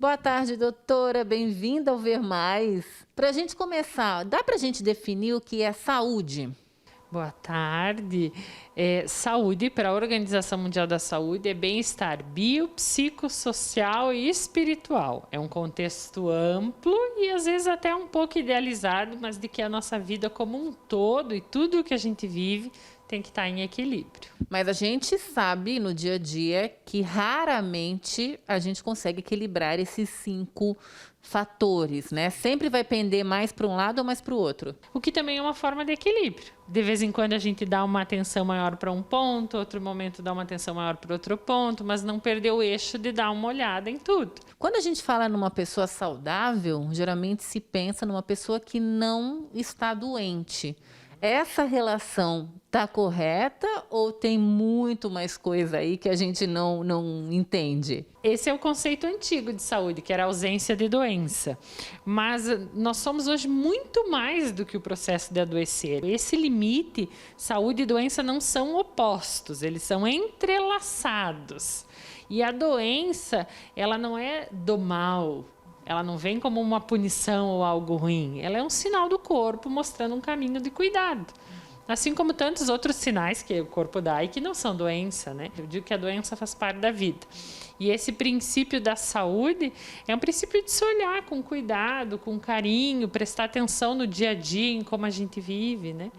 Boa tarde, doutora. Bem-vinda ao Ver Mais. Para a gente começar, dá para a gente definir o que é saúde? Boa tarde. Saúde, para a Organização Mundial da Saúde, é bem-estar biopsicossocial e espiritual. É um contexto amplo e às vezes até um pouco idealizado, mas de que a nossa vida como um todo e tudo o que a gente vive tem que estar em equilíbrio. Mas a gente sabe no dia a dia que raramente a gente consegue equilibrar esses 5 fatores, né? Sempre vai pender mais para um lado ou mais para o outro. O que também é uma forma de equilíbrio. De vez em quando a gente dá uma atenção maior para um ponto, outro momento dá uma atenção maior para outro ponto, mas não perder o eixo de dar uma olhada em tudo. Quando a gente fala numa pessoa saudável, geralmente se pensa numa pessoa que não está doente. Essa relação está correta ou tem muito mais coisa aí que a gente não entende? Esse é o conceito antigo de saúde, que era a ausência de doença. Mas nós somos hoje muito mais do que o processo de adoecer. Esse limite, saúde e doença não são opostos, eles são entrelaçados. E a doença, ela não é do mal. Ela não vem como uma punição ou algo ruim. Ela é um sinal do corpo mostrando um caminho de cuidado. Assim como tantos outros sinais que o corpo dá e que não são doença, né? Eu digo que a doença faz parte da vida. E esse princípio da saúde é um princípio de se olhar com cuidado, com carinho, prestar atenção no dia a dia, em como a gente vive, né?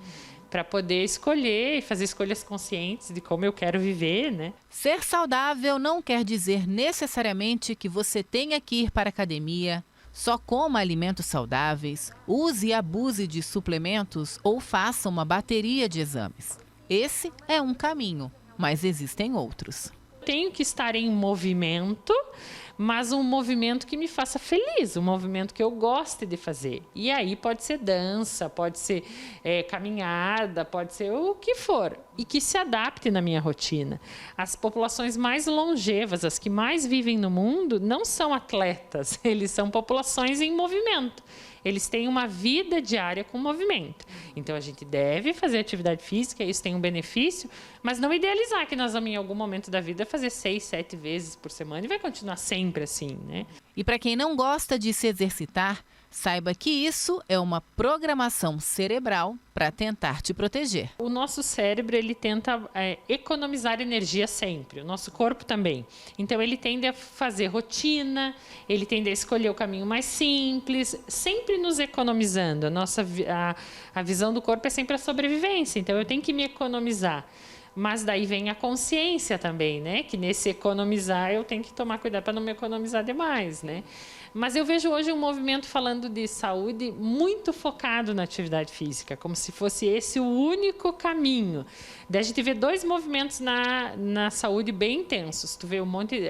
Para poder escolher e fazer escolhas conscientes de como eu quero viver, né? Ser saudável não quer dizer necessariamente que você tenha que ir para a academia, só coma alimentos saudáveis, use e abuse de suplementos ou faça uma bateria de exames. Esse é um caminho, mas existem outros. Tenho que estar em movimento, mas um movimento que me faça feliz, um movimento que eu goste de fazer. E aí pode ser dança, pode ser caminhada, pode ser o que for. E que se adapte na minha rotina. As populações mais longevas, as que mais vivem no mundo, não são atletas, eles são populações em movimento. Eles têm uma vida diária com movimento. Então, a gente deve fazer atividade física, isso tem um benefício, mas não idealizar que nós vamos, em algum momento da vida, fazer 6, 7 vezes por semana e vai continuar sempre assim, né? E para quem não gosta de se exercitar, saiba que isso é uma programação cerebral para tentar te proteger. O nosso cérebro, ele tenta economizar energia sempre, o nosso corpo também. Então, ele tende a fazer rotina, ele tende a escolher o caminho mais simples, sempre nos economizando. A visão do corpo é sempre a sobrevivência, então eu tenho que me economizar. Mas daí vem a consciência também, né? Que nesse economizar eu tenho que tomar cuidado para não me economizar demais, né? Mas eu vejo hoje um movimento falando de saúde muito focado na atividade física, como se fosse esse o único caminho. Daí a gente vê 2 movimentos na saúde bem intensos. Tu vê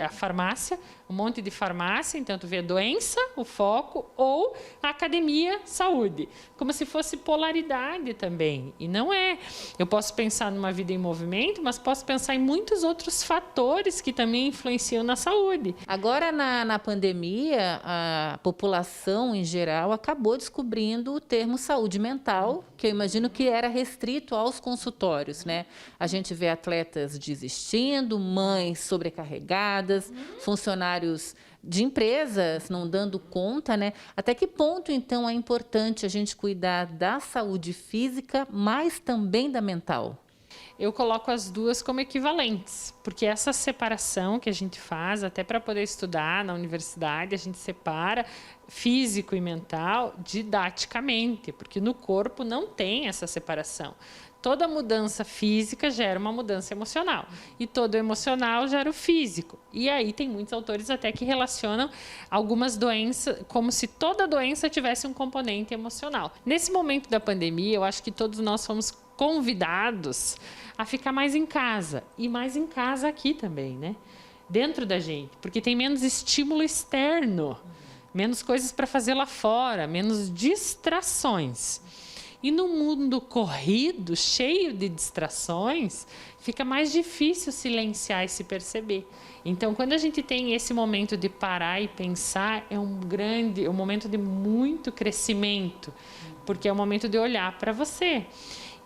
a farmácia, um monte de farmácia, então tu vê doença, o foco, ou a academia, saúde. Como se fosse polaridade também. E não é. Eu posso pensar numa vida em movimento, mas posso pensar em muitos outros fatores que também influenciam na saúde. Agora, na pandemia, a população em geral acabou descobrindo o termo saúde mental, que eu imagino que era restrito aos consultórios, né? A gente vê atletas desistindo, mães sobrecarregadas, funcionários de empresas não dando conta, né? Até que ponto, então, é importante a gente cuidar da saúde física, mas também da mental? Eu coloco as duas como equivalentes, porque essa separação que a gente faz, até para poder estudar na universidade, a gente separa físico e mental didaticamente, porque no corpo não tem essa separação. Toda mudança física gera uma mudança emocional, e todo emocional gera o físico. E aí tem muitos autores até que relacionam algumas doenças, como se toda doença tivesse um componente emocional. Nesse momento da pandemia, eu acho que todos nós fomos convidados a ficar mais em casa, e mais em casa aqui também, né? Dentro da gente, porque tem menos estímulo externo, menos coisas para fazer lá fora, menos distrações. E no mundo corrido, cheio de distrações, fica mais difícil silenciar e se perceber. Então, quando a gente tem esse momento de parar e pensar, é um momento de muito crescimento, porque é um momento de olhar para você.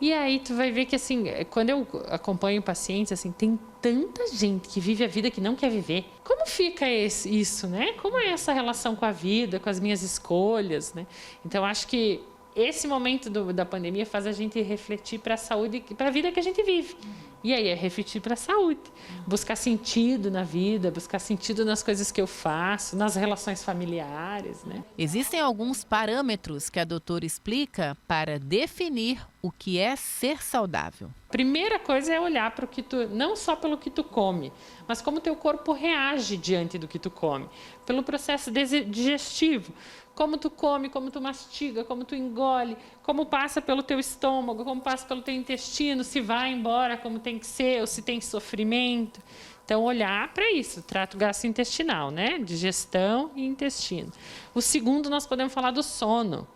E aí tu vai ver que, assim, quando eu acompanho pacientes, assim, tem tanta gente que vive a vida que não quer viver. Como fica isso, né? Como é essa relação com a vida, com as minhas escolhas, né? Então, acho que esse momento da pandemia faz a gente refletir para a saúde, para a vida que a gente vive. E aí é refletir para a saúde, buscar sentido na vida, buscar sentido nas coisas que eu faço, nas relações familiares, né? Existem alguns parâmetros que a doutora explica para definir o que é ser saudável. Primeira coisa é olhar para o que tu, não só pelo que tu come, mas como o teu corpo reage diante do que tu come, pelo processo digestivo. Como tu come, como tu mastiga, como tu engole, como passa pelo teu estômago, como passa pelo teu intestino, se vai embora como tem que ser, ou se tem sofrimento. Então, olhar para isso, trato gastrointestinal, né? Digestão e intestino. O segundo, nós podemos falar do sono.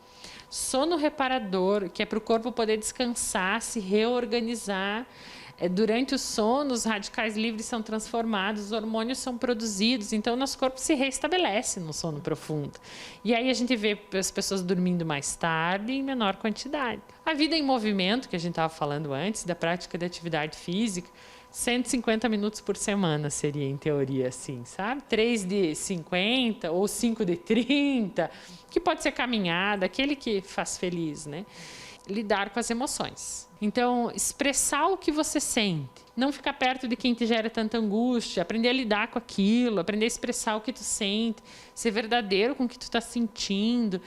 Sono reparador, que é para o corpo poder descansar, se reorganizar. Durante o sono, os radicais livres são transformados, os hormônios são produzidos, então nosso corpo se restabelece no sono profundo. E aí a gente vê as pessoas dormindo mais tarde e em menor quantidade. A vida em movimento, que a gente estava falando antes, da prática de atividade física, 150 minutos por semana seria, em teoria, assim, sabe? 3 de 50 ou 5 de 30, que pode ser caminhada, aquele que faz feliz, né? Lidar com as emoções. Então, expressar o que você sente. Não ficar perto de quem te gera tanta angústia. Aprender a lidar com aquilo. Aprender a expressar o que tu sente. Ser verdadeiro com o que tu está sentindo.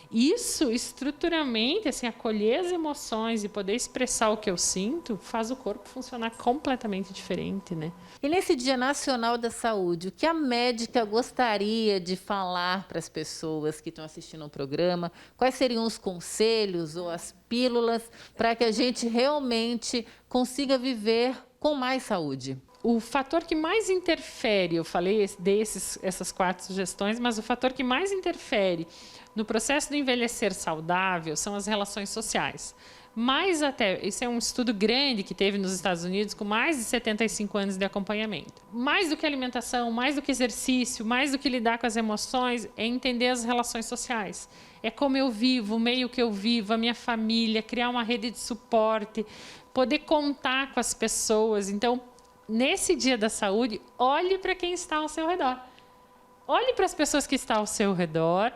Isso, estruturalmente, assim, acolher as emoções e poder expressar o que eu sinto, faz o corpo funcionar completamente diferente, né? E nesse Dia Nacional da Saúde, o que a médica gostaria de falar para as pessoas que estão assistindo ao programa? Quais seriam os conselhos ou as pílulas para que a gente realmente consiga viver com mais saúde? O fator que mais interfere, eu falei essas 4 sugestões, mas o fator que mais interfere no processo do envelhecer saudável são as relações sociais. Mais até, esse é um estudo grande que teve nos Estados Unidos com mais de 75 anos de acompanhamento. Mais do que alimentação, mais do que exercício, mais do que lidar com as emoções, é entender as relações sociais. É como eu vivo, o meio que eu vivo, a minha família, criar uma rede de suporte, poder contar com as pessoas. Então, nesse Dia da Saúde, olhe para quem está ao seu redor. Olhe para as pessoas que estão ao seu redor,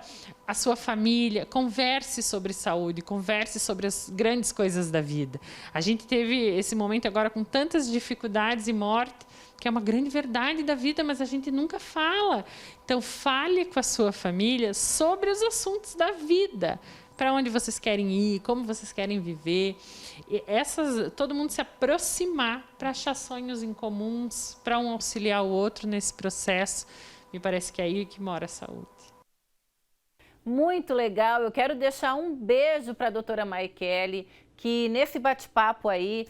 a sua família, converse sobre saúde, converse sobre as grandes coisas da vida. A gente teve esse momento agora com tantas dificuldades e morte, que é uma grande verdade da vida, mas a gente nunca fala. Então, fale com a sua família sobre os assuntos da vida. Para onde vocês querem ir, como vocês querem viver. E todo mundo se aproximar para achar sonhos em comuns, para um auxiliar o outro nesse processo. Me parece que é aí que mora a saúde. Muito legal. Eu quero deixar um beijo para a doutora Maikele, que nesse bate-papo aí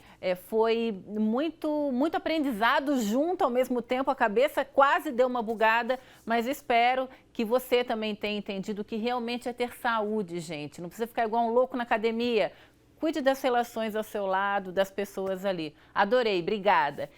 foi muito aprendizado junto ao mesmo tempo. A cabeça quase deu uma bugada, mas espero que você também tenha entendido que realmente é ter saúde, gente. Não precisa ficar igual um louco na academia. Cuide das relações ao seu lado, das pessoas ali. Adorei, obrigada.